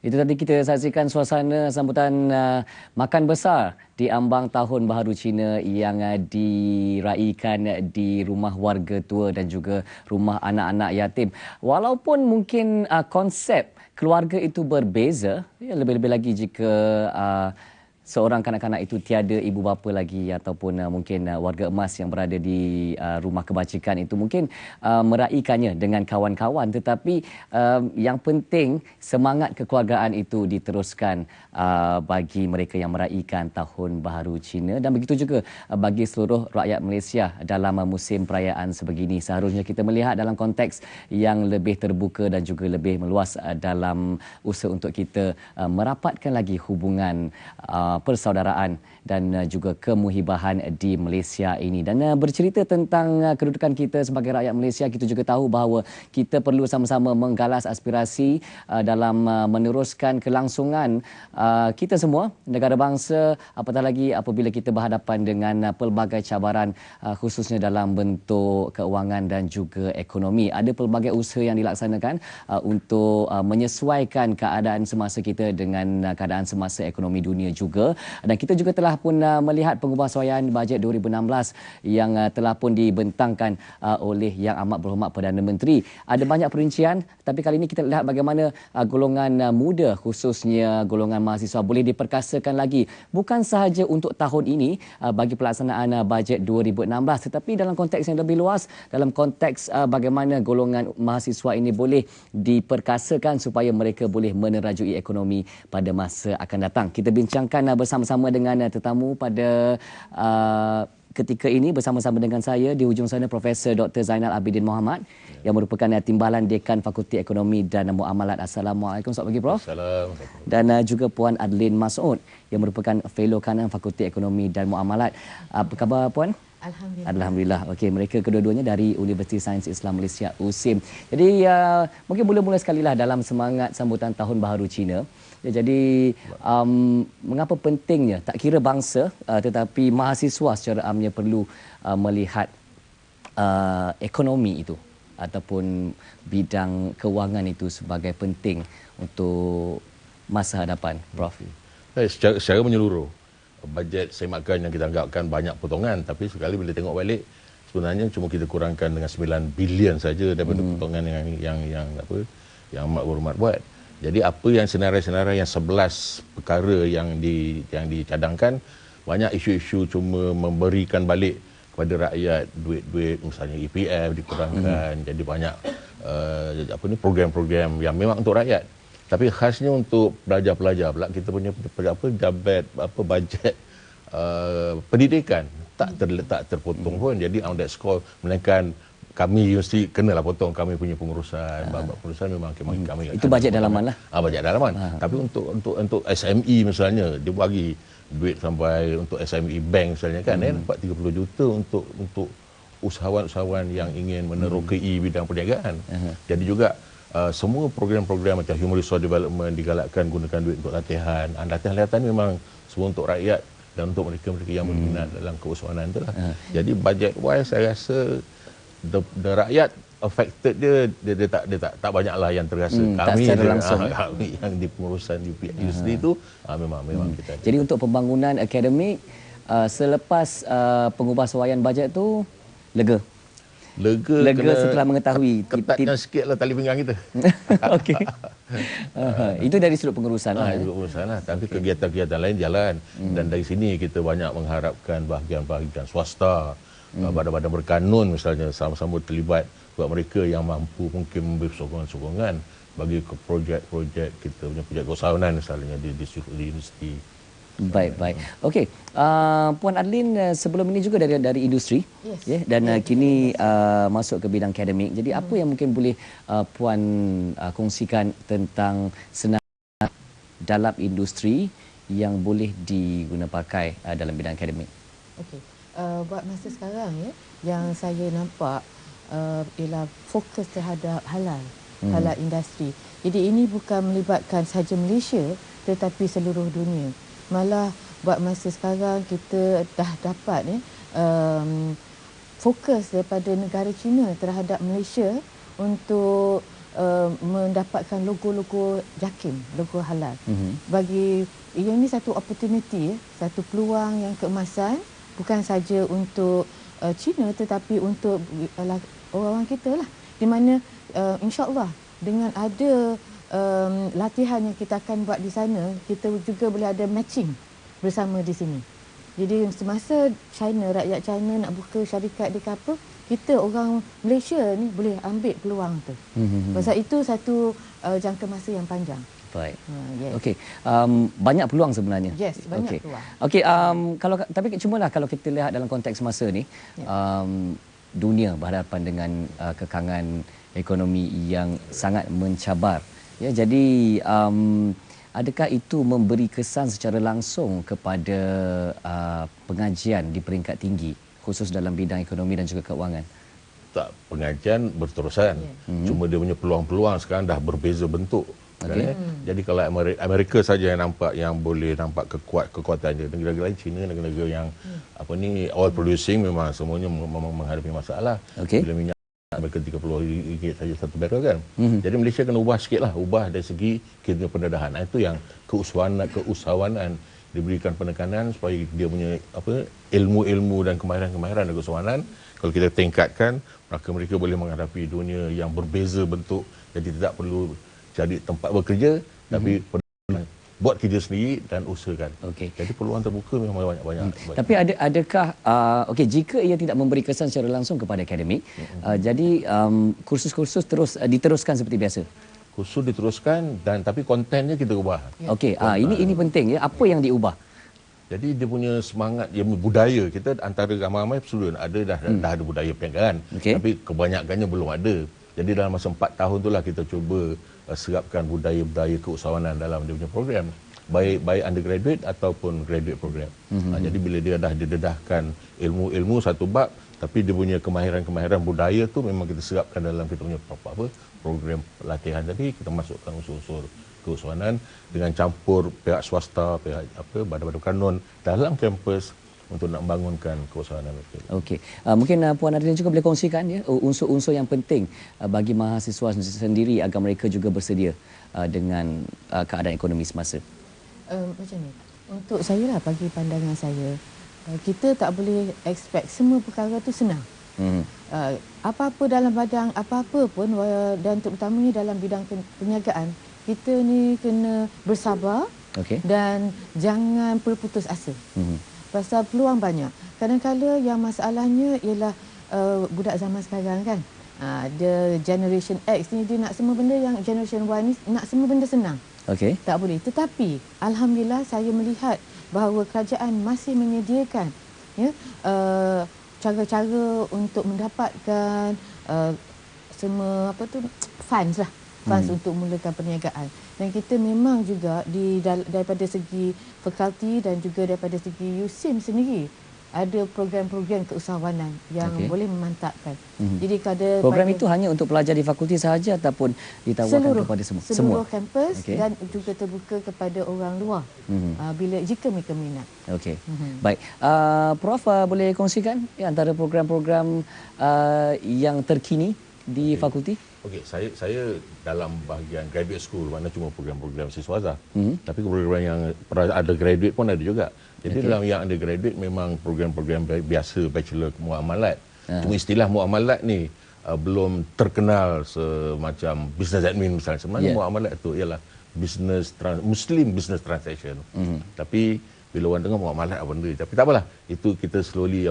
Itu tadi kita saksikan suasana sambutan makan besar di ambang Tahun Baharu Cina yang diraikan di rumah warga tua dan juga rumah anak-anak yatim. Walaupun mungkin konsep keluarga itu berbeza, ya, lebih-lebih lagi jika seorang kanak-kanak itu tiada ibu bapa lagi ataupun mungkin warga emas yang berada di rumah kebajikan itu mungkin meraikannya dengan kawan-kawan, tetapi yang penting semangat kekeluargaan itu diteruskan bagi mereka yang meraikan Tahun Baharu Cina, dan begitu juga bagi seluruh rakyat Malaysia dalam musim perayaan sebegini. Seharusnya kita melihat dalam konteks yang lebih terbuka dan juga lebih meluas dalam usaha untuk kita merapatkan lagi hubungan persaudaraan dan juga kemuhibahan di Malaysia ini. Dan bercerita tentang kedudukan kita sebagai rakyat Malaysia, kita juga tahu bahawa kita perlu sama-sama menggalas aspirasi dalam meneruskan kelangsungan kita semua, negara bangsa, apatah lagi apabila kita berhadapan dengan pelbagai cabaran khususnya dalam bentuk keuangan dan juga ekonomi. Ada pelbagai usaha yang dilaksanakan untuk menyesuaikan keadaan semasa kita dengan keadaan semasa ekonomi dunia juga. Dan kita juga telah pun melihat pengubahsuaian bajet 2016 yang telah pun dibentangkan oleh Yang Amat Berhormat Perdana Menteri. Ada banyak perincian, tapi kali ini kita lihat bagaimana golongan muda, khususnya golongan mahasiswa, boleh diperkasakan lagi. Bukan sahaja untuk tahun ini bagi pelaksanaan bajet 2016, tetapi dalam konteks yang lebih luas, dalam konteks bagaimana golongan mahasiswa ini boleh diperkasakan supaya mereka boleh menerajui ekonomi pada masa akan datang. Kita bincangkan bersama-sama dengan tetamu pada ketika ini, bersama-sama dengan saya di hujung sana Profesor Dr. Zainal Abidin Mohamad yang merupakan Timbalan Dekan Fakulti Ekonomi dan Muamalat. Assalamualaikum. Selamat pagi Prof. Assalamualaikum. Dan juga Puan Adlin Mas'ud yang merupakan Fellow Kanan Fakulti Ekonomi dan Muamalat. Apa khabar Puan? Alhamdulillah. Alhamdulillah. Okey, mereka kedua-duanya dari Universiti Sains Islam Malaysia USIM. Jadi mungkin mula-mula sekalilah dalam semangat sambutan Tahun Baharu Cina. Ya, jadi mengapa pentingnya, tak kira bangsa tetapi mahasiswa secara amnya perlu melihat ekonomi itu ataupun bidang kewangan itu sebagai penting untuk masa hadapan, Prof? Secara menyeluruh, bajet semakan yang kita anggapkan banyak potongan, tapi sekali bila tengok balik sebenarnya cuma kita kurangkan dengan 9 bilion saja daripada potongan yang Amat Berhormat buat. Jadi apa yang senarai-senarai yang 11 perkara yang dicadangkan, banyak isu-isu cuma memberikan balik kepada rakyat duit-duit, misalnya EPF dikurangkan. Jadi banyak program-program yang memang untuk rakyat. Tapi khasnya untuk pelajar-pelajar pula, kita punya bajet pendidikan tak terpotong pun. Jadi on that score, melainkan kami universiti kenalah potong kami punya pengurusan. Pengurusan memang kami itu bajet dalaman lah. Bajet dalaman. Tapi untuk SME misalnya, dia bagi duit sampai untuk SME bank misalnya kan, dapat 30 juta untuk usahawan-usahawan yang ingin menerokai bidang perniagaan. Jadi juga semua program-program macam human resource development digalakkan gunakan duit untuk latihan. Latihan memang semua untuk rakyat dan untuk mereka-mereka yang berminat dalam keusahawanan itulah. Jadi budget wise saya rasa the rakyat affected dia tak banyaklah yang terasa. Kami langsung yang di pengurusan universiti itu memang kita. Jadi untuk pembangunan akademik selepas pengubahsuaian bajet tu lega setelah mengetahui ketatnya sikitlah tali pinggang kita. Okey. Itu dari sudut pengurusan lah. Sudut pengurusan lah. Tapi kegiatan-kegiatan lain jalan. Dan dari sini kita banyak mengharapkan bahagian-bahagian swasta, badan-badan berkanun misalnya sama-sama terlibat buat mereka yang mampu mungkin memberi sokongan-sokongan bagi projek-projek kita punya projek keusahawanan misalnya di universiti. Baik. Okey. Puan Adlin sebelum ini juga dari industri, yes. Dan kini masuk ke bidang akademik. Jadi apa yang mungkin boleh Puan kongsikan tentang senarai dalam industri yang boleh diguna pakai dalam bidang akademik? Okey. Buat masa sekarang yang saya nampak ialah fokus terhadap halal industri. Jadi ini bukan melibatkan sahaja Malaysia tetapi seluruh dunia. Malah buat masa sekarang kita dah dapat fokus daripada negara China terhadap Malaysia untuk mendapatkan logo-logo JAKIM, logo halal. Bagi ini satu opportunity, satu peluang yang keemasan, bukan saja untuk China tetapi untuk orang-orang kita lah, di mana insya-Allah dengan ada latihan yang kita akan buat di sana, kita juga boleh ada matching bersama di sini. Jadi semasa rakyat China nak buka syarikat di apa, kita orang Malaysia ni boleh ambil peluang tu. Pasal itu satu jangka masa yang panjang. Baik. Yes. Okey. Banyak peluang sebenarnya. Yes, banyak peluang. Okey, tapi cubalah kalau kita lihat dalam konteks masa ni, dunia berhadapan dengan kekangan ekonomi yang sangat mencabar. Ya, jadi adakah itu memberi kesan secara langsung kepada pengajian di peringkat tinggi, khusus dalam bidang ekonomi dan juga keuangan? Tak, pengajian berterusan. Cuma dia punya peluang-peluang sekarang dah berbeza bentuk. Okay. Jadi kalau Amerika saja yang nampak, yang boleh nampak kekuatannya. Negara-negara lain, China, negara-negara yang oil producing, memang semuanya menghadapi masalah. Okay. Bila minyak mereka RM30 saja satu barrel kan. Jadi Malaysia kena ubah sikit lah, ubah dari segi kita pendedahan. Itu yang keusahawanan diberikan penekanan supaya dia punya ilmu-ilmu dan kemahiran-kemahiran dan keusahawanan, kalau kita tingkatkan, maka mereka boleh menghadapi dunia yang berbeza bentuk. Jadi tidak perlu jadi tempat bekerja, tapi buat kerja sendiri dan usahakan. Okay. Jadi peluang terbuka memang banyak. Tapi adakah jika ia tidak memberi kesan secara langsung kepada akademik, jadi kursus-kursus terus diteruskan seperti biasa? Kursus diteruskan, dan tapi kontennya kita ubah. Okey, ini penting ya. Apa yang diubah? Jadi dia punya semangat, dia punya budaya kita antara ramai-ramai student dah ada budaya perniagaan, tapi kebanyakannya belum ada. Jadi dalam masa 4 tahun itulah kita cuba serapkan budaya-budaya keusahawanan dalam dia punya program, baik undergraduate ataupun graduate program. Jadi bila dia dah didedahkan ilmu-ilmu satu bab, tapi dia punya kemahiran-kemahiran budaya tu memang kita serapkan dalam kita punya program latihan tadi. Kita masukkan unsur-unsur keusahawanan dengan campur pihak swasta, pihak badan-badan kanun dalam kampus untuk nak membangunkan keusahawanan itu. Okey. Mungkin Puan Adrian juga boleh kongsikan ya unsur-unsur yang penting bagi mahasiswa sendiri agar mereka juga bersedia dengan keadaan ekonomi semasa. Macam ni. Untuk saya lah, bagi pandangan saya, kita tak boleh expect semua perkara tu senang. Apa-apa dalam bidang apa-apa pun, dan terutamanya dalam bidang perniagaan, kita ni kena bersabar, dan jangan berputus asa. Pasal peluang banyak. Kadang-kadang yang masalahnya ialah budak zaman sekarang kan. Dia Generation X ni, dia nak semua benda, yang Generation Y ni nak semua benda senang. Tak boleh. Tetapi alhamdulillah saya melihat bahawa kerajaan masih menyediakan cara-cara untuk mendapatkan semua funds lah. Funds untuk mulakan perniagaan. Dan kita memang juga daripada segi fakulti dan juga daripada segi USIM sendiri ada program-program keusahawanan yang boleh memantapkan. Jadi program itu hanya untuk pelajar di fakulti sahaja ataupun ditawarkan kepada semua? Seluruh kampus dan juga terbuka kepada orang luar jika mereka minat. Baik. Prof, boleh kongsikan antara program-program yang terkini di fakulti? Okey, saya dalam bahagian graduate school, mana cuma program-program siswaza. Tapi program yang ada graduate pun ada juga. Jadi dalam yang ada graduate memang program-program biasa, bachelor muamalat. Cuma istilah muamalat ni belum terkenal semacam business admin misalnya. Sebenarnya muamalat tu ialah Muslim business transaction. Tapi bila orang dengar muamalat apa benda, tapi tak apalah, itu kita slowly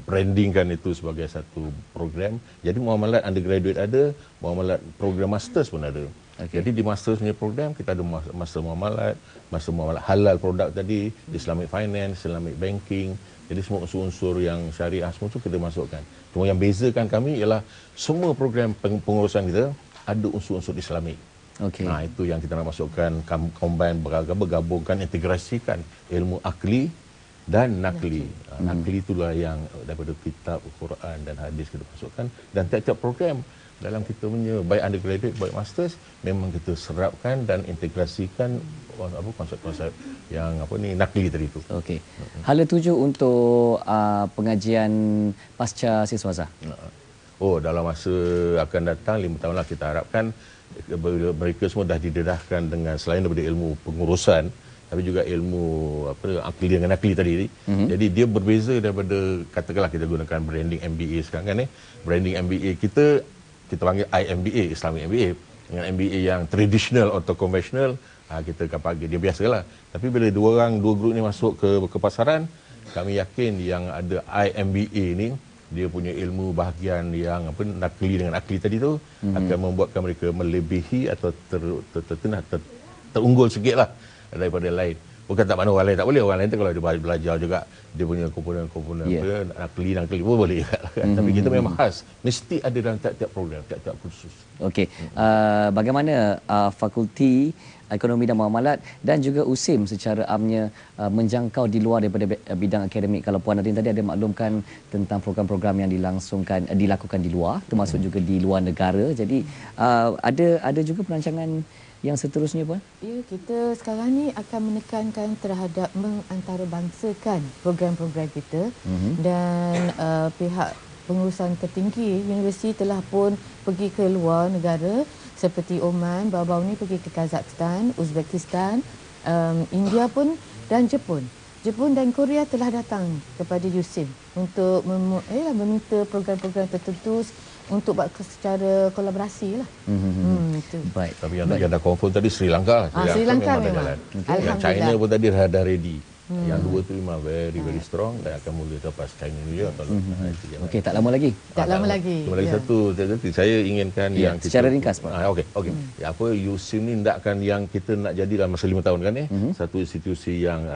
brandingkan itu sebagai satu program. Jadi muamalat undergraduate ada, muamalat program masters pun ada. Jadi di masters punya program kita ada master muamalat halal produk tadi, Islamic finance, Islamic banking. Jadi semua unsur-unsur yang syariah semua tu kita masukkan. Cuma yang bezakan kami ialah semua program pengurusan kita ada unsur-unsur Islamik. Itu yang kita nak masukkan, combine, bergabungkan, integrasikan ilmu akli dan nakli. Nakli itulah yang daripada kitab, Quran dan hadis kita masukkan, dan tiap-tiap program dalam kita punya baik undergraduate, baik masters, memang kita serapkan dan integrasikan konsep-konsep yang nakli tadi itu. Hala tuju untuk pengajian pasca siswaza. dalam masa akan datang 5 tahun lah kita harapkan mereka semua dah didedahkan dengan selain daripada ilmu pengurusan tapi juga ilmu akli dengan akli tadi. Jadi dia berbeza daripada katakanlah kita gunakan branding MBA sekarang kan branding MBA kita panggil IMBA, Islamic MBA, dengan MBA yang traditional atau konvensional kita akan panggil dia biasalah. Tapi bila dua grup ni masuk ke pasaran, kami yakin yang ada IMBA ni dia punya ilmu bahagian yang nakli dengan akli tadi tu akan membuatkan mereka melebihi atau terunggul sikitlah daripada lain. Bukan tak mana orang lain tak boleh, orang lain tu kalau dia belajar juga dia punya komponen-komponen nakli pun boleh juga kan. Tapi kita memang khas, mesti ada dalam tiap-tiap program, tiap-tiap kursus. Okey, bagaimana Fakulti Ekonomi dan Muamalat dan juga USIM secara amnya menjangkau di luar daripada bidang akademik? Kalau Puan Nadine tadi ada maklumkan tentang program-program yang dilakukan di luar, termasuk juga di luar negara. Jadi ada juga perancangan yang seterusnya, Puan? Ya, kita sekarang ni akan menekankan terhadap mengantarabangsakan program-program kita dan pihak pengurusan tertinggi universiti telah pun pergi ke luar negara seperti Oman, baru-baru ni pergi ke Kazakhstan, Uzbekistan, India pun dan Jepun. Jepun dan Korea telah datang kepada USIM untuk meminta program-program tertentu untuk buat secara kolaborasi lah. Itu. Baik. Tapi yang dah confirm tadi Sri Lanka lah. Sri Lanka memang. Jalan. Yang China pun tadi dah ready. Yang dua tu memang very strong dan akan mula lepas China New Year atau Okey, tak lama lagi. Tak lama lagi. Cuma lagi satu saya inginkan yang secara ringkas, Pak. Okey. USIM ni hendakkan yang kita nak jadi dalam masa 5 tahun kan satu institusi yang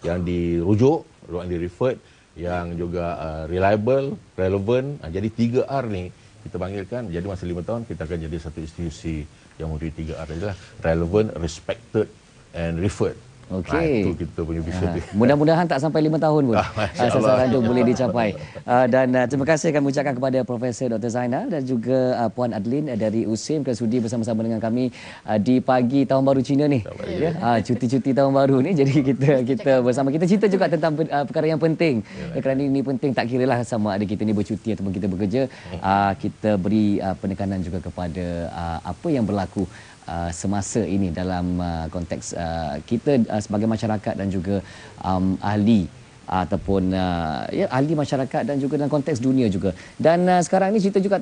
yang dirujuk, yang di-referred, yang juga reliable, relevant. Jadi 3R ni kita panggilkan, jadi masa 5 tahun kita akan jadi satu institusi yang mempunyai 3R adalah relevant, respected and referred. Okey. Itu kita punya vision. Mudah-mudahan tak sampai 5 tahun pun. Sasaran itu boleh dicapai. Dan terima kasih kami ucapkan kepada Profesor Dr. Zainal dan juga Puan Adeline dari USIM kerana sudi bersama-sama dengan kami di pagi Tahun Baru Cina ni. Cuti-cuti Tahun Baru ni. Jadi kita bersama, kita cerita juga tentang perkara yang penting. Kerana ini penting, tak kiralah sama ada kita ni bercuti ataupun kita bekerja. Kita beri penekanan juga kepada apa yang berlaku semasa ini dalam konteks kita sebagai masyarakat dan juga ahli ataupun ahli masyarakat dan juga dalam konteks dunia juga. Dan sekarang ini cerita juga